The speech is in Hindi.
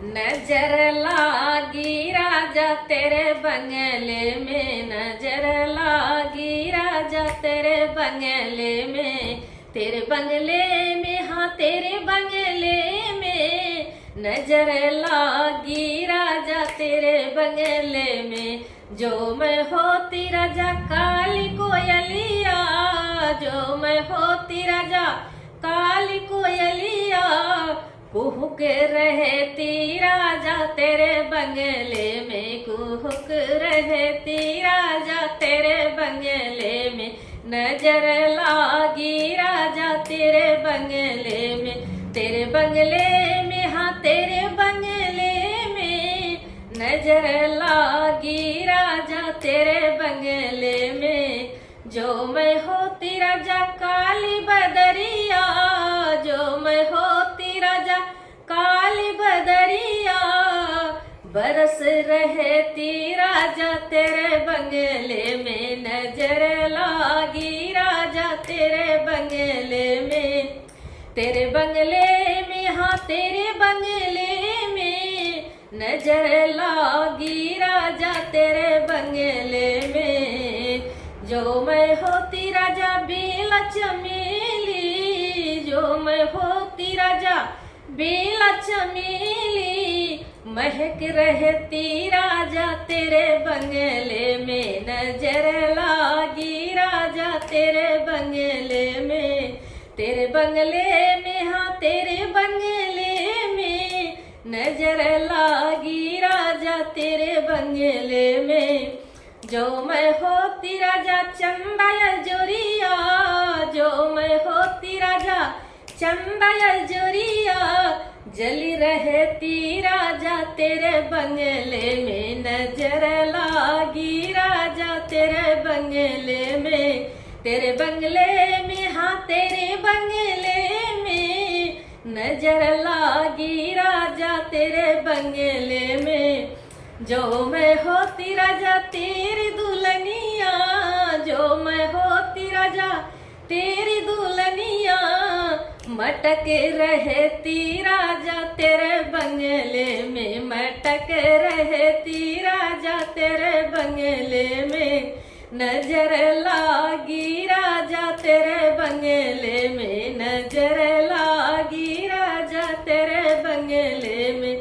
नजर लागी राजा तेरे बंगले में, नजर लागी राजा तेरे बंगले में, तेरे बंगले में, हाँ तेरे बंगले में नजर लागी राजा तेरे बंगले में। जो मैं होती राजा काली कोयलिया, जो मैं होती राजा काली कोयलिया, कुहुक रहती राजा तेरे बंगले में, कुहुक रहती राजा तेरे बंगले में। नजर लागी राजा तेरे बंगले में, तेरे बंगले में, हाँ तेरे बंगले में नजर लागी राजा तेरे बंगले में। जो मैं होती राजा काली बदरिया, जो मैं होती राजा काली बदरिया, बरस रहती राजा तेरे बंगले में, नजर लागी राजा तेरे बंगले में। तेरे बंगले में, हाँ तेरे बंगले में नजर लागी राजा तेरे बंगले में। जो मैं होती राजा बेला चमेली, जो मैं होती राजा बेला चमेली, महक रहती राजा तेरे बंगले में, नजर लागी राजा तेरे बंगले में। तेरे बंगले में, हाँ तेरे बंगले में नजर लागी राजा तेरे बंगले में। जो मैं होती राजा चंदा जोरिया, जो मैं होती राजा चंदा जोरिया, जली रहती राजा तेरे बंगले में, नजर लागी राजा तेरे बंगले में। तेरे बंगले में, हाँ तेरे बंगले में नजर लागी राजा तेरे बंगले में। जो मैं होती राजा तेरी दुल्हनिया, जो मैं होती राजा तेरी दुल्हनिया, मटक रहती राजा तेरे बंगले में, मटक रहती राजा तेरे बंगले में। नजर लागी राजा तेरे बंगले में।